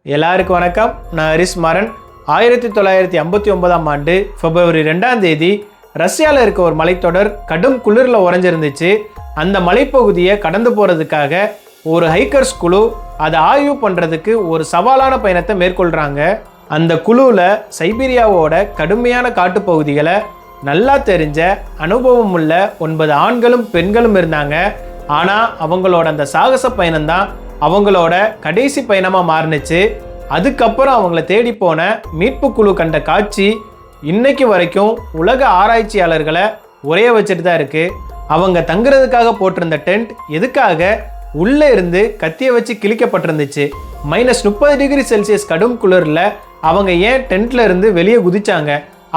எல்லாருக்கும் வணக்கம். நான் ஹரிஸ் மாறன். 1959ஆம் ஆண்டு பிப்ரவரி 2ஆம் தேதி ரஷ்யாவில் இருக்க ஒரு மலைத்தொடர் கடும் குளிரில் உறைஞ்சிருந்துச்சு. அந்த மலைப்பகுதியை கடந்து போகிறதுக்காக ஒரு ஹைக்கர்ஸ் குழு அதை ஆய்வு பண்ணுறதுக்கு ஒரு சவாலான பயணத்தை மேற்கொள்கிறாங்க. அந்த குழுவில் சைபீரியாவோட கடுமையான காட்டுப்பகுதிகளை நல்லா தெரிஞ்ச அனுபவம் உள்ள 9 ஆண்களும் பெண்களும் இருந்தாங்க. ஆனால் அவங்களோட அந்த சாகச பயணம்தான் அவங்களோட கடைசி பயணமாக மாறுனுச்சு. அதுக்கப்புறம் அவங்கள தேடி போன மீட்பு குழு கண்ட காட்சி இன்னைக்கு வரைக்கும் உலக ஆராய்ச்சியாளர்களை உரைய வச்சுட்டு தான் இருக்கு. அவங்க தங்குறதுக்காக போட்டிருந்த டென்ட் எதுக்காக உள்ளே இருந்து கத்தியை வச்சு கிழிக்கப்பட்டிருந்துச்சு. -30°C கடும் குளிரில் அவங்க ஏன் டென்ட்ல இருந்து வெளியே குதிச்சாங்க?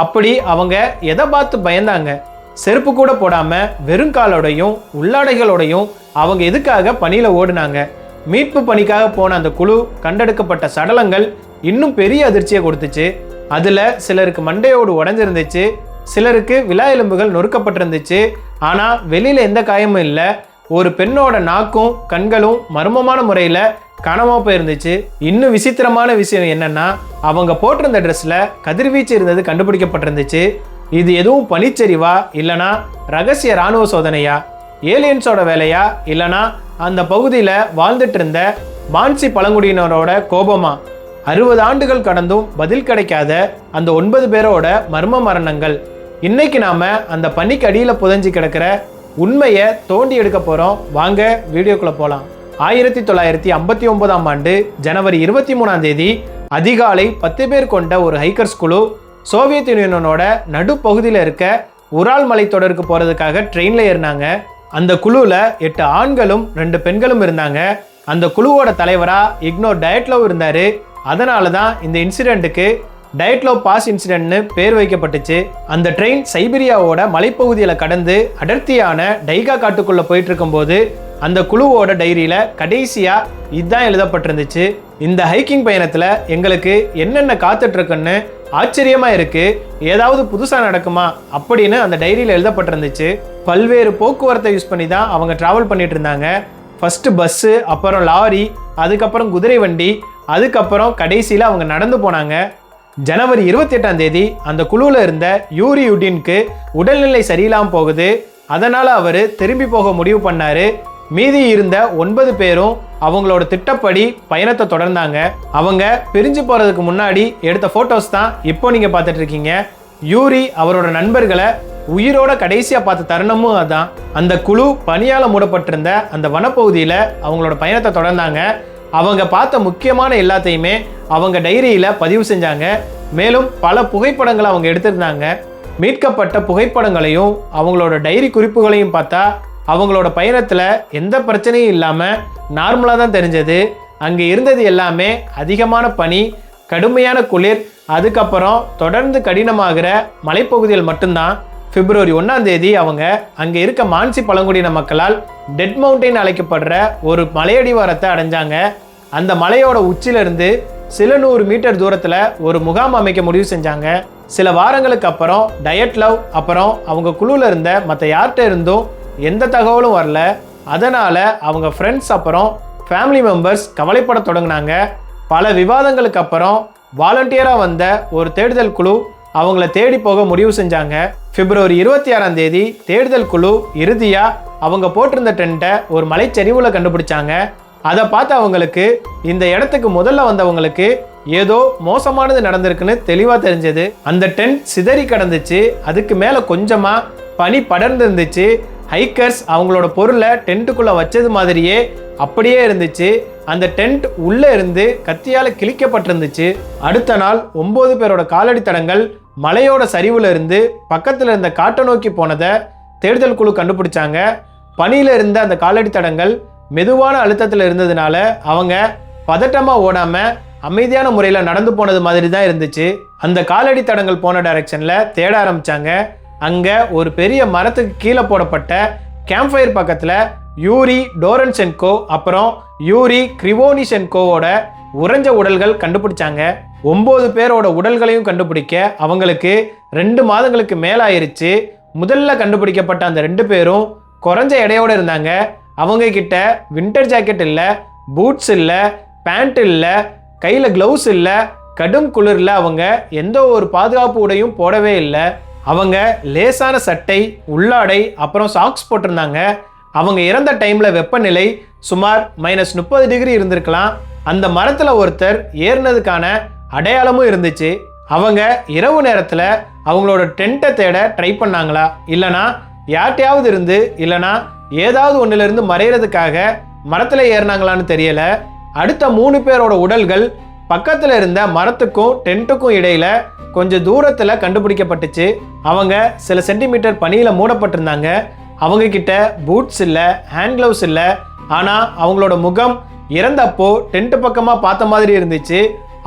அப்படி அவங்க எதை பார்த்து பயந்தாங்க? செருப்பு கூட போடாம வெறும் காலோடையும் உள்ளாடைகளோடையும் அவங்க எதுக்காக பனியில ஓடுனாங்க? மீட்பு பணிக்காக போன அந்த குழு கண்டெடுக்கப்பட்ட சடலங்கள் இன்னும் பெரிய அதிர்ச்சியை கொடுத்துச்சு. அதுல சிலருக்கு மண்டையோடு உடஞ்சிருந்துச்சு, சிலருக்கு விலா எலும்புகள் நொறுக்கப்பட்டிருந்துச்சு. ஆனா வெளியில எந்த காயமும் இல்லை. ஒரு பெண்ணோட நாக்கும் கண்களும் மர்மமான முறையில காணாம போயிருந்துச்சு. இன்னும் விசித்திரமான விஷயம் என்னன்னா, அவங்க போட்டிருந்த ட்ரெஸ்ல கதிர்வீச்சு இருந்தது கண்டுபிடிக்கப்பட்டிருந்துச்சு. இது எதுவும் பனிச்சரிவா, இல்லனா ரகசிய இராணுவ சோதனையா, ஏலியன்ஸோட வேலையா, இல்லனா அந்த பகுதியில் வாழ்ந்துட்டு இருந்த மான்சி பழங்குடியினரோட கோபமா? 60 ஆண்டுகள் கடந்தும் பதில் கிடைக்காத அந்த 9 பேரோட மர்ம மரணங்கள். இன்னைக்கு நாம அந்த பனிக்கு அடியில் புதைஞ்சி கிடக்கிற உண்மையை தோண்டி எடுக்க போறோம். வாங்க வீடியோக்குள்ள போலாம். 1959ஆம் ஆண்டு ஜனவரி 23ஆம் தேதி அதிகாலை 10 பேர் கொண்ட ஒரு ஹைக்கர்ஸ் குழு சோவியத் யூனியனோட நடுப்பகுதியில் இருக்க உரால் மலைத்தொடருக்கு போறதுக்காக ட்ரெயின்ல ஏறினாங்க. அந்த குழுவில் 8 ஆண்களும் 2 பெண்களும் இருந்தாங்க. அந்த குழுவோட தலைவரா இக்னோர் டயட்லோவ் இருந்தாரு. அதனால தான் இந்த இன்சிடென்ட்டுக்கு டயட்லோவ் பாஸ் இன்சிடென்ட்னு பேர் வைக்கப்பட்டுச்சு. அந்த ட்ரெயின் சைபீரியாவோட மலைப்பகுதியில் கடந்து அடர்த்தியான டைகா காட்டுக்குள்ள போயிட்டு இருக்கும்போது அந்த குழுவோட டைரியில கடைசியா இதுதான் எழுதப்பட்டிருந்துச்சு: இந்த ஹைக்கிங் பயணத்துல எங்களுக்கு என்னென்ன காத்துட்டு இருக்குன்னு ஆச்சரியமா இருக்கு, ஏதாவது புதுசா நடக்குமா அப்படின்னு அந்த டைரியில எழுதப்பட்டிருந்துச்சு. பல்வேறு போக்குவரத்தை யூஸ் பண்ணி தான் அவங்க டிராவல் பண்ணிட்டு இருந்தாங்க. ஃபர்ஸ்ட் பஸ்ஸு, அப்புறம் லாரி, அதுக்கப்புறம் குதிரை வண்டி, அதுக்கப்புறம் கடைசியில் அவங்க நடந்து போனாங்க. ஜனவரி 28ஆம் தேதி அந்த குழுவில் இருந்த யூரி யுடினுக்கு உடல்நிலை சரியில்லாமல் போகுது. அதனால அவர் திரும்பி போக முடிவு பண்ணாரு. மீதி இருந்த 9 பேரும் அவங்களோட திட்டப்படி பயணத்தை தொடர்ந்தாங்க. அவங்க பிரிஞ்சு போறதுக்கு முன்னாடி எடுத்த போட்டோஸ் தான் இப்போ நீங்க பார்த்துட்டு இருக்கீங்க. யூரி அவரோட நண்பர்களை உயிரோட கடைசியா பார்த்த தருணமும் அதான். அந்த குழு பனியால மூடப்பட்டிருந்த அந்த வனப்பகுதியில அவங்களோட பயணத்தை தொடர்ந்தாங்க. அவங்க பார்த்த முக்கியமான எல்லாத்தையுமே அவங்க டைரியில பதிவு செஞ்சாங்க. மேலும் பல புகைப்படங்களை அவங்க எடுத்திருந்தாங்க. மீட்கப்பட்ட புகைப்படங்களையும் அவங்களோட டைரி குறிப்புகளையும் பார்த்தா அவங்களோட பயணத்துல எந்த பிரச்சனையும் இல்லாம நார்மலா தான் தெரிஞ்சது. அங்க இருந்தது எல்லாமே அதிகமான பனி, கடுமையான குளிர், அதுக்கப்புறம் தொடர்ந்து கடினமாகிற மலைப்பகுதிகள் மட்டும்தான். பிப்ரவரி 1ஆம் தேதி அவங்க அங்க இருக்க மான்சி பழங்குடியின மக்களால் டெட் மவுண்டைன் அழைக்கப்படுற ஒரு மலையடிவாரத்தை அடைஞ்சாங்க. அந்த மலையோட உச்சிலிருந்து சில 100 மீட்டர் தூரத்துல ஒரு முகாம் அமைக்க முடிவு செஞ்சாங்க. சில வாரங்களுக்கு அப்புறம் டயட்லோவ் அப்புறம் அவங்க குழுல இருந்த மற்ற யார்கிட்ட இருந்தும் எந்த தகவலும் வரல. அதனால அவங்க ஃப்ரெண்ட்ஸ் அப்புறம் ஃபேமிலி மெம்பர்ஸ் கவலைப்பட தொடங்கினாங்க. பல விவாதங்களுக்கு அப்புறம் வாலண்டியராக வந்த ஒரு தேடுதல் குழு அவங்கள தேடி போக முடிவு செஞ்சாங்க. பிப்ரவரி 26ஆம் தேதி தேடுதல் குழு இறுதியா அவங்க போட்டிருந்த டென்ட்டை ஒரு மலைச்சரிவுல கண்டுபிடிச்சாங்க. அதை பார்த்து அவங்களுக்கு இந்த இடத்துக்கு முதல்ல வந்தவங்களுக்கு ஏதோ மோசமானது நடந்திருக்குன்னு தெளிவா தெரிஞ்சது. அந்த டென்ட் சிதறி கிடந்துச்சு. அதுக்கு மேல கொஞ்சமா பனி படர்ந்து இருந்துச்சு. ஹைக்கர்ஸ் அவங்களோட பொருளை டென்ட்டுக்குள்ள வச்சது மாதிரியே அப்படியே இருந்துச்சு. அந்த டென்ட் உள்ள இருந்து கத்தியால கிழிக்கப்பட்டிருந்துச்சு. அடுத்த நாள் 9 பேரோட காலடி தடங்கள் மலையோட சரிவுல இருந்து பக்கத்துல இருந்த காட்டை நோக்கி போனதை தேடுதல் குழு கண்டுபிடிச்சாங்க. பனியில இருந்த அந்த காலடி தடங்கள் மெதுவான அழுத்தத்தில் இருந்ததுனால அவங்க பதட்டமா ஓடாம அமைதியான முறையில நடந்து போனது மாதிரி தான் இருந்துச்சு. அந்த காலடி தடங்கள் போன டைரக்ஷன்ல தேட ஆரம்பிச்சாங்க. அங்க ஒரு பெரிய மரத்துக்கு கீழே போடப்பட்ட கேம்ப் ஃபயர் பக்கத்துல யூரி டோரன்சென்கோ அப்புறம் யூரி கிரிவோனிஷென்கோவோட உறைஞ்ச உடல்கள் கண்டுபிடிச்சாங்க. 9 பேரோட உடல்களையும் கண்டுபிடிக்க அவங்களுக்கு 2 மாதங்களுக்கு மேலாயிருச்சு. முதல்ல கண்டுபிடிக்கப்பட்ட அந்த 2 பேரும் குறைஞ்ச எடையோட இருந்தாங்க. அவங்க கிட்ட வின்டர் ஜாக்கெட் இல்லை, பூட்ஸ் இல்லை, பேண்ட் இல்லை, கையில் க்ளவுஸ் இல்லை. கடும் குளிரில் அவங்க எந்த ஒரு பாதுகாப்பு உடையும் போடவே இல்லை. அவங்க லேசான சட்டை, உள்ளாடை, அப்புறம் சாக்ஸ் போட்டிருந்தாங்க. அவங்க இறந்த டைமில் வெப்பநிலை சுமார் -30 டிகிரி இருந்திருக்கலாம். அந்த மரத்தில் ஒருத்தர் ஏறினதுக்கான அடையாளமும் இருந்துச்சு. அவங்க இரவு நேரத்தில் அவங்களோட டென்ட்டை தேட ட்ரை பண்ணாங்களா, இல்லைனா யார்ட்டையாவது இருந்து இல்லைனா ஏதாவது ஒன்றிலிருந்து மறைகிறதுக்காக மரத்தில் ஏறினாங்களான்னு தெரியல. அடுத்த 3 பேரோட உடல்கள் பக்கத்தில் இருந்த மரத்துக்கும் டென்ட்டுக்கும் இடையில கொஞ்சம் தூரத்தில் கண்டுபிடிக்கப்பட்டுச்சு. அவங்க சில சென்டிமீட்டர் பனியில் மூடப்பட்டிருந்தாங்க. அவங்க கிட்ட பூட்ஸ் இல்லை, ஹேண்ட் க்ளவுஸ் இல்லை. ஆனால் அவங்களோட முகம் இறந்தப்போ டென்ட் பக்கமாக பார்த்த மாதிரி இருந்துச்சு.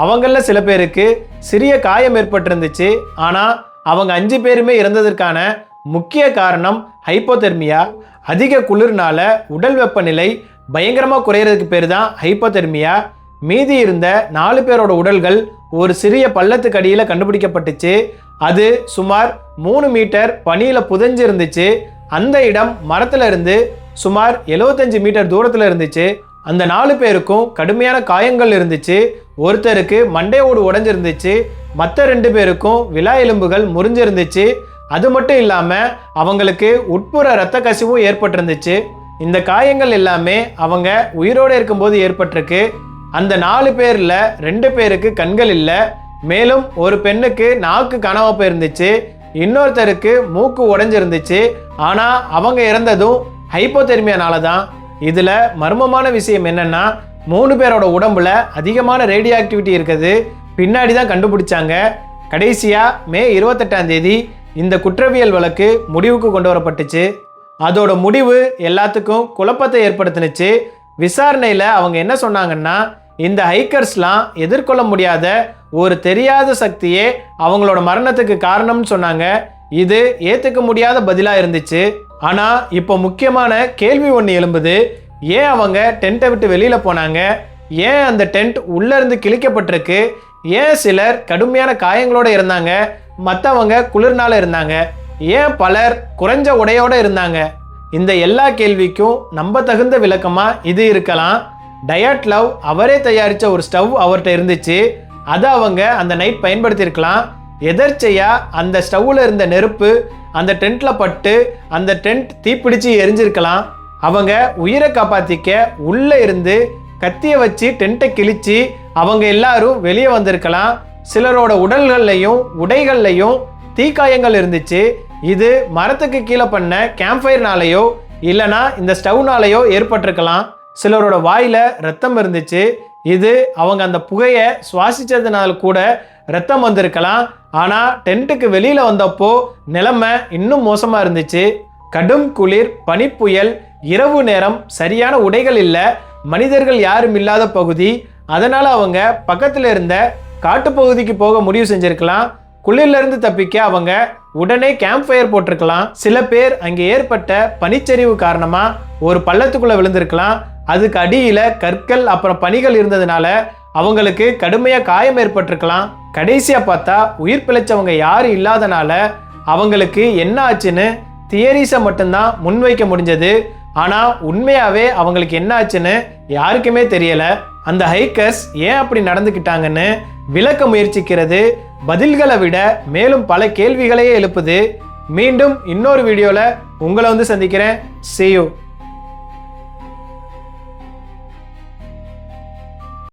அவங்கள சில பேருக்கு சிறிய காயம் ஏற்பட்டிருந்துச்சு. ஆனால் அவங்க 5 பேருமே இறந்ததற்கான முக்கிய காரணம் ஹைப்போதெர்மியா. அதிக குளிர்னால உடல் வெப்பநிலை பயங்கரமாக குறையிறதுக்கு பேர் தான் ஹைப்போதெர்மியா. மீதி இருந்த 4 பேரோட உடல்கள் ஒரு சிறிய பள்ளத்துக்கு அடியில் கண்டுபிடிக்கப்பட்டுச்சு. அது சுமார் 3 மீட்டர் பனியில் புதைஞ்சு இருந்துச்சு. அந்த இடம் மரத்தில் இருந்து சுமார் 75 மீட்டர் தூரத்தில் இருந்துச்சு. அந்த 4 பேருக்கும் கடுமையான காயங்கள் இருந்துச்சு. ஒருத்தருக்கு மண்டையோடு உடைஞ்சிருந்துச்சு. மற்ற 2 பேருக்கும் விலா எலும்புகள் முறிஞ்சிருந்துச்சு. அது மட்டும் இல்லாமல் அவங்களுக்கு உட்புற இரத்த கசிவும் ஏற்பட்டிருந்துச்சு. இந்த காயங்கள் எல்லாமே அவங்க உயிரோடு இருக்கும்போது ஏற்பட்டிருக்கு. அந்த 4 பேரில் 2 பேருக்கு கண்கள் இல்லை. மேலும் ஒரு பெண்ணுக்கு நாக்கு காணாம போயிருந்துச்சு. இன்னொருத்தருக்கு மூக்கு உடைஞ்சிருந்துச்சு. ஆனால் அவங்க இறந்ததும் ஹைப்போதெர்மியானால தான். இதில் மர்மமான விஷயம் என்னன்னா, 3 பேரோட உடம்புல அதிகமான ரேடியோ ஆக்டிவிட்டி இருக்குது. பின்னாடி தான் கண்டுபிடிச்சாங்க. கடைசியாக மே 28ஆம் தேதி இந்த குற்றவியல் வழக்கு முடிவுக்கு கொண்டு வரப்பட்டுச்சு. அதோட முடிவு எல்லாத்துக்கும் குழப்பத்தை ஏற்படுத்தினுச்சு. விசாரணையில் அவங்க என்ன சொன்னாங்கன்னா, இந்த ஹைக்கர்ஸ்லாம் எதிர்கொள்ள முடியாத ஒரு தெரியாத சக்தியே அவங்களோட மரணத்துக்கு காரணம்னு சொன்னாங்க. இது ஏற்றுக்க முடியாத பதிலாக இருந்துச்சு. ஆனால் இப்போ முக்கியமான கேள்வி ஒன்று எழும்புது. ஏன் அவங்க டென்ட்டை விட்டு வெளியில் போனாங்க? ஏன் அந்த டென்ட் உள்ளேருந்து கிழிக்கப்பட்டிருக்கு? ஏன் சிலர் கடுமையான காயங்களோடு இருந்தாங்க, மற்றவங்க குளிர்னால இருந்தாங்க? ஏன் பலர் குறைஞ்ச உடையோடு இருந்தாங்க? இந்த எல்லா கேள்விக்கும் நம்ப தகுந்த விளக்கமாக இது இருக்கலாம். டயட்லவ் அவரே தயாரித்த ஒரு ஸ்டவ் அவர்கிட்ட இருந்துச்சு. அதை அவங்க அந்த நைட் பயன்படுத்தியிருக்கலாம். எதர்ச்சையாக அந்த ஸ்டவ்வில் இருந்த நெருப்பு அந்த டென்ட்டில் பட்டு அந்த டென்ட் தீப்பிடிச்சு எரிஞ்சிருக்கலாம். அவங்க உயிரை காப்பாற்றிக்க உள்ளே இருந்து கத்தியை வச்சு டென்ட்டை கிழிச்சு அவங்க எல்லாரும் வெளியே வந்திருக்கலாம். சிலரோட உடல்கள்லையும் உடைகள்லையும் தீக்காயங்கள் இருந்துச்சு. இது மரத்துக்கு கீழே பண்ண கேம்ப்ஃபயர்னாலேயோ இல்லைனா இந்த ஸ்டவ்னாலேயோ ஏற்பட்டிருக்கலாம். சிலரோட வாயில் ரத்தம் இருந்துச்சு. இது அவங்க அந்த புகையை சுவாசித்ததுனால கூட ரத்தம் வந்திருக்கலாம். ஆனால் டென்ட்டுக்கு வெளியில் வந்தப்போ நிலைமை இன்னும் மோசமாக இருந்துச்சு. கடும் குளிர், பனிப்புயல், இரவு நேரம், சரியான உடைகள் இல்லை, மனிதர்கள் யாரும் இல்லாத பகுதி. அதனால் அவங்க பக்கத்தில் இருந்த காட்டுப்பகுதிக்கு போக முடிவு செஞ்சுருக்கலாம். குளிரிலிருந்து தப்பிக்க அவங்க உடனே கேம்ப் ஃபயர் போட்டிருக்கலாம். சில பேர் அங்கே ஏற்பட்ட பனிச்சரிவு காரணமாக ஒரு பள்ளத்துக்குள்ளே விழுந்திருக்கலாம். அதுக்கு அடியில் கற்கள் அப்புறம் பனிகள் இருந்ததுனால அவங்களுக்கு கடுமையாக காயம் ஏற்பட்டிருக்கலாம். கடைசியாக பார்த்தா உயிர் பிழைச்சவங்க யாரும் இல்லாதனால அவங்களுக்கு என்ன ஆச்சுன்னு தியரிஸை மட்டும்தான் முன்வைக்க முடிஞ்சது. ஆனால் உண்மையாகவே அவங்களுக்கு என்ன ஆச்சுன்னு யாருக்குமே தெரியலை. அந்த ஹைக்கர்ஸ் ஏன் அப்படி நடந்துக்கிட்டாங்கன்னு விளக்க முயற்சிக்கிறது பதில்களை விட மேலும் பல கேள்விகளையே எழுப்புது. மீண்டும் இன்னொரு வீடியோவில் உங்களை சந்திக்கிறேன். See you.